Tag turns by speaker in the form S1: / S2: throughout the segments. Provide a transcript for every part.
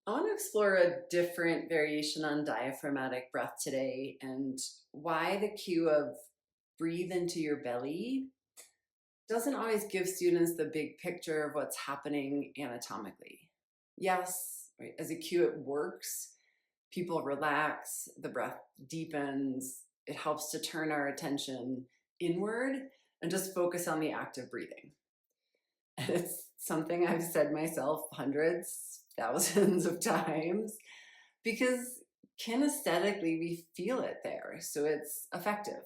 S1: I want to explore a different variation on diaphragmatic breath today and why the cue of breathe into your belly doesn't always give students the big picture of what's happening anatomically. Yes, right, as a cue, it works. People relax, the breath deepens, it helps to turn our attention inward and just focus on the act of breathing. And it's something I've said myself hundreds, thousands of times because kinesthetically we feel it there, so it's effective.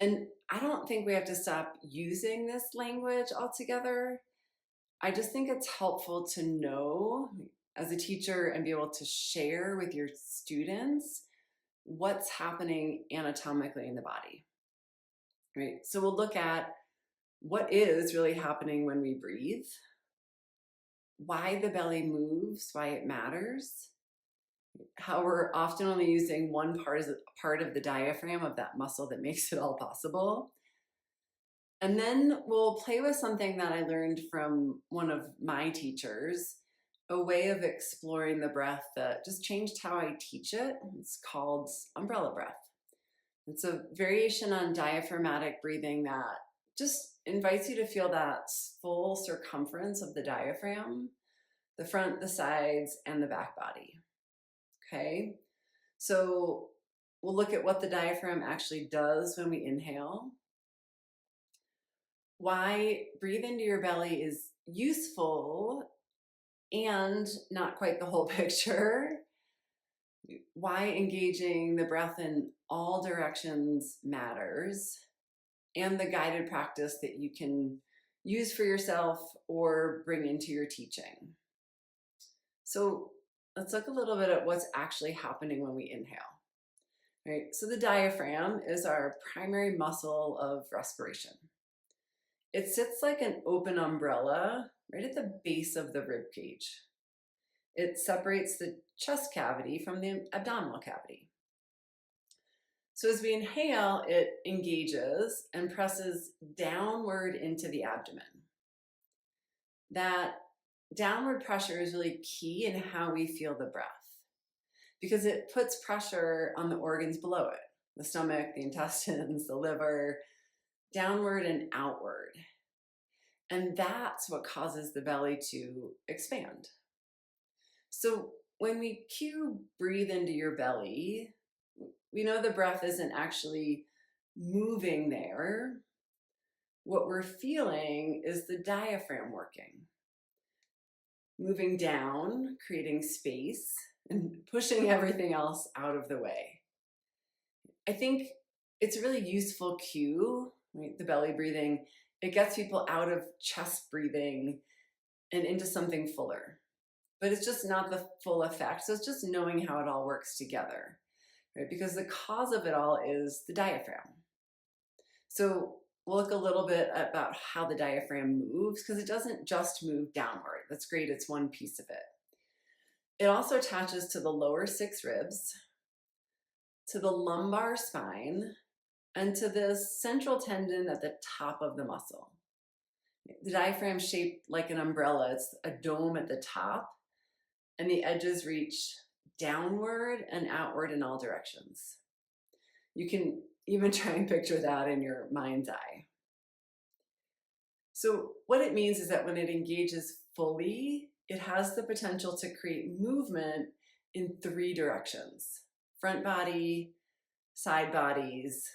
S1: And I don't think we have to stop using this language altogether. I just think it's helpful to know as a teacher and be able to share with your students what's happening anatomically in the body, right? So we'll look at what is really happening when we breathe, why the belly moves, why it matters, how we're often only using one part of the diaphragm, of that muscle that makes it all possible. And then we'll play with something that I learned from one of my teachers, a way of exploring the breath that just changed how I teach it. It's called umbrella breath. It's a variation on diaphragmatic breathing that just invites you to feel that full circumference of the diaphragm, the front, the sides, and the back body. Okay, so we'll look at what the diaphragm actually does when we inhale, why breathe into your belly is useful and not quite the whole picture, why engaging the breath in all directions matters, and the guided practice that you can use for yourself or bring into your teaching. So let's look a little bit at what's actually happening when we inhale. Right? So the diaphragm is our primary muscle of respiration. It sits like an open umbrella right at the base of the rib cage. It separates the chest cavity from the abdominal cavity. So as we inhale, it engages and presses downward into the abdomen. That downward pressure is really key in how we feel the breath because it puts pressure on the organs below it, the stomach, the intestines, the liver, downward and outward. And that's what causes the belly to expand. So when we cue breathe into your belly, we know the breath isn't actually moving there. What we're feeling is the diaphragm working, moving down, creating space, and pushing everything else out of the way. I think it's a really useful cue, right? The belly breathing. It gets people out of chest breathing and into something fuller. But it's just not the full effect. So it's just knowing how it all works together, right? Because the cause of it all is the diaphragm. So we'll look a little bit about how the diaphragm moves because it doesn't just move downward. That's great. It's one piece of it. It also attaches to the lower six ribs, to the lumbar spine, and to the central tendon at the top of the muscle. The diaphragm is shaped like an umbrella. It's a dome at the top, and the edges reach downward and outward in all directions. You can even try and picture that in your mind's eye. So what it means is that when it engages fully, it has the potential to create movement in three directions: front body, side bodies,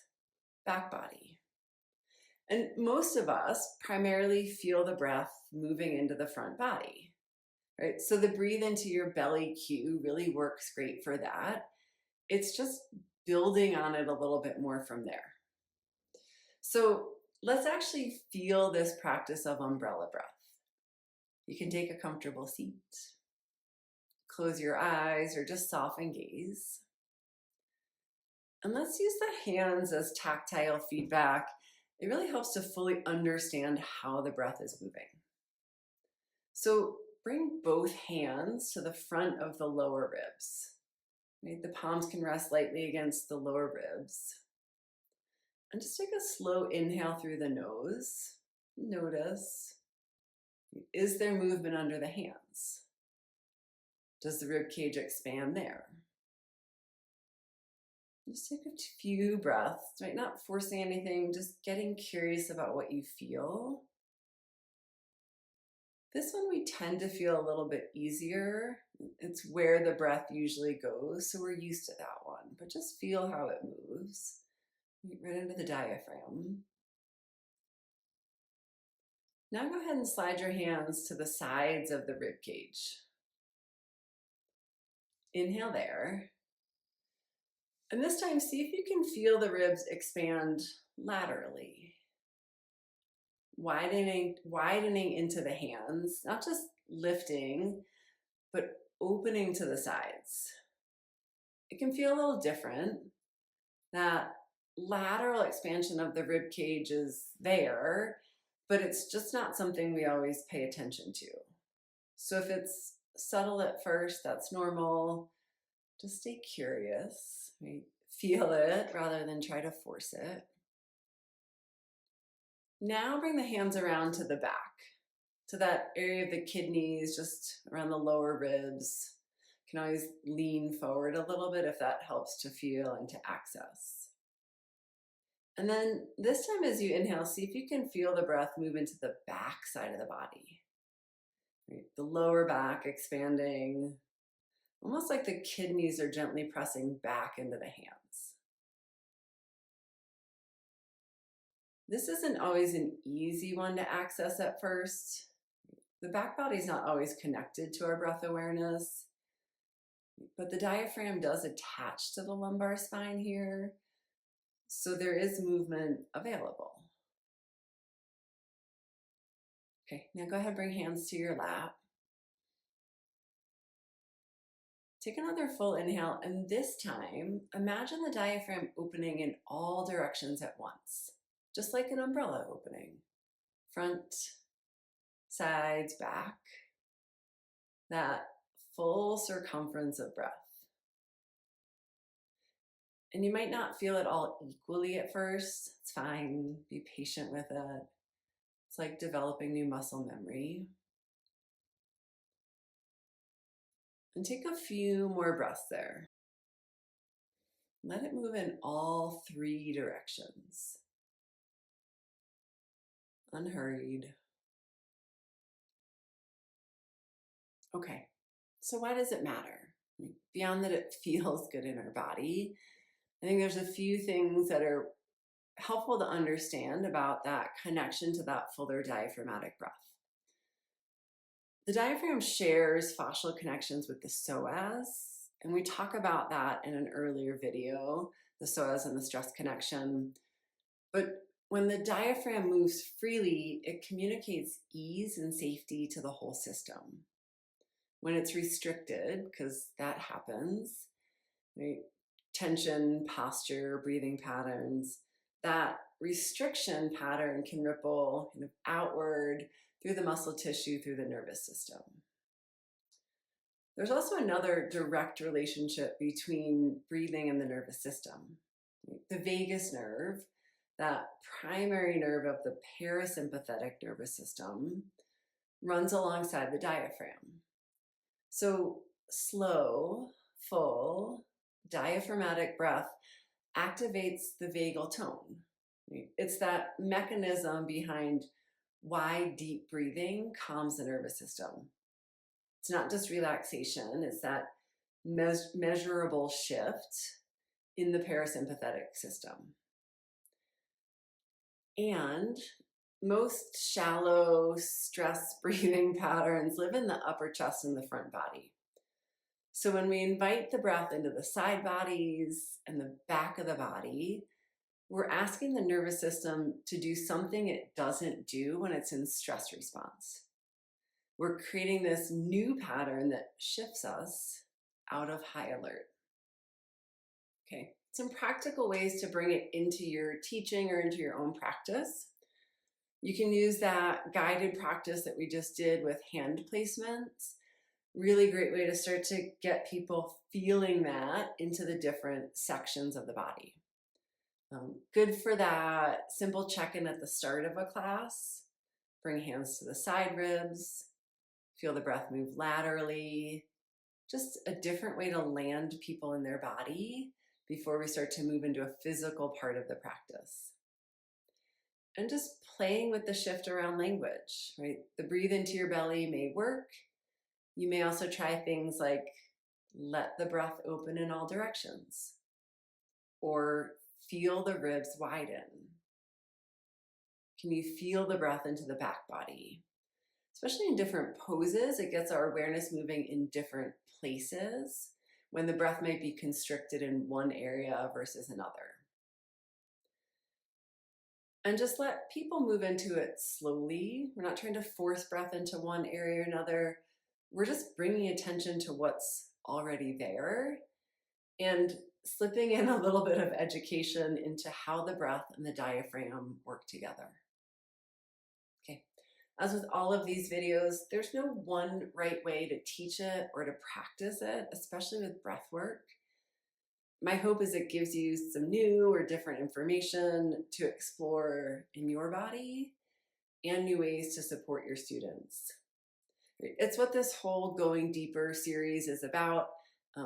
S1: back body. And most of us primarily feel the breath moving into the front body, right? So the breathe into your belly cue really works great for that. It's just building on it a little bit more from there. So let's actually feel this practice of umbrella breath. You can take a comfortable seat, close your eyes, or just soften gaze. And let's use the hands as tactile feedback. It really helps to fully understand how the breath is moving. So bring both hands to the front of the lower ribs. Right? The palms can rest lightly against the lower ribs. And just take a slow inhale through the nose. Notice, is there movement under the hands? Does the rib cage expand there? Just take a few breaths, right? Not forcing anything, just getting curious about what you feel. This one we tend to feel a little bit easier. It's where the breath usually goes, so we're used to that one. But just feel how it moves. Right into the diaphragm. Now go ahead and slide your hands to the sides of the rib cage. Inhale there. And this time, see if you can feel the ribs expand laterally. Widening into the hands, not just lifting, but opening to the sides. It can feel a little different. That lateral expansion of the rib cage is there, but it's just not something we always pay attention to. So if it's subtle at first, that's normal. Just stay curious. Right? Feel it rather than try to force it. Now bring the hands around to the back, to that area of the kidneys, just around the lower ribs. You can always lean forward a little bit if that helps to feel and to access. And then this time as you inhale, see if you can feel the breath move into the back side of the body. Right? The lower back expanding, almost like the kidneys are gently pressing back into the hands. This isn't always an easy one to access at first. The back body is not always connected to our breath awareness, but the diaphragm does attach to the lumbar spine here, so there is movement available. Okay, now go ahead and bring hands to your lap. Take another full inhale, and this time, imagine the diaphragm opening in all directions at once, just like an umbrella opening. Front, sides, back. That full circumference of breath. And you might not feel it all equally at first. It's fine. Be patient with it. It's like developing new muscle memory. And take a few more breaths there. Let it move in all three directions. Unhurried. Okay, so why does it matter? Beyond that it feels good in our body, I think there's a few things that are helpful to understand about that connection to that fuller diaphragmatic breath. The diaphragm shares fascial connections with the psoas, and we talk about that in an earlier video, the psoas and the stress connection. But when the diaphragm moves freely, it communicates ease and safety to the whole system. When it's restricted, because that happens, right? Tension, posture, breathing patterns, that restriction pattern can ripple kind of outward through the muscle tissue, through the nervous system. There's also another direct relationship between breathing and the nervous system. The vagus nerve, that primary nerve of the parasympathetic nervous system, runs alongside the diaphragm. So slow, full, diaphragmatic breath activates the vagal tone. It's that mechanism behind why deep breathing calms the nervous system. It's not just relaxation, it's that measurable shift in the parasympathetic system. And most shallow stress breathing patterns live in the upper chest and the front body. So when we invite the breath into the side bodies and the back of the body, we're asking the nervous system to do something it doesn't do when it's in stress response. We're creating this new pattern that shifts us out of high alert. Okay, some practical ways to bring it into your teaching or into your own practice. You can use that guided practice that we just did with hand placements. Really great way to start to get people feeling that into the different sections of the body. Good for that simple check-in at the start of a class. Bring hands to the side ribs. Feel the breath move laterally. just a different way to land people in their body before we start to move into a physical part of the practice. And just playing with the shift around language, right? The breathe into your belly may work. You may also try things like let the breath open in all directions, or feel the ribs widen. Can you feel the breath into the back body? Especially in different poses, it gets our awareness moving in different places when the breath might be constricted in one area versus another. And just let people move into it slowly. We're not trying to force breath into one area or another. We're just bringing attention to what's already there and slipping in a little bit of education into how the breath and the diaphragm work together. Okay, as with all of these videos, there's no one right way to teach it or to practice it, especially with breath work. My hope is it gives you some new or different information to explore in your body and new ways to support your students. It's what this whole Going Deeper series is about.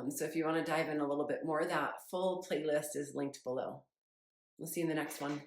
S1: So if you want to dive in a little bit more, that full playlist is linked below. We'll see you in the next one.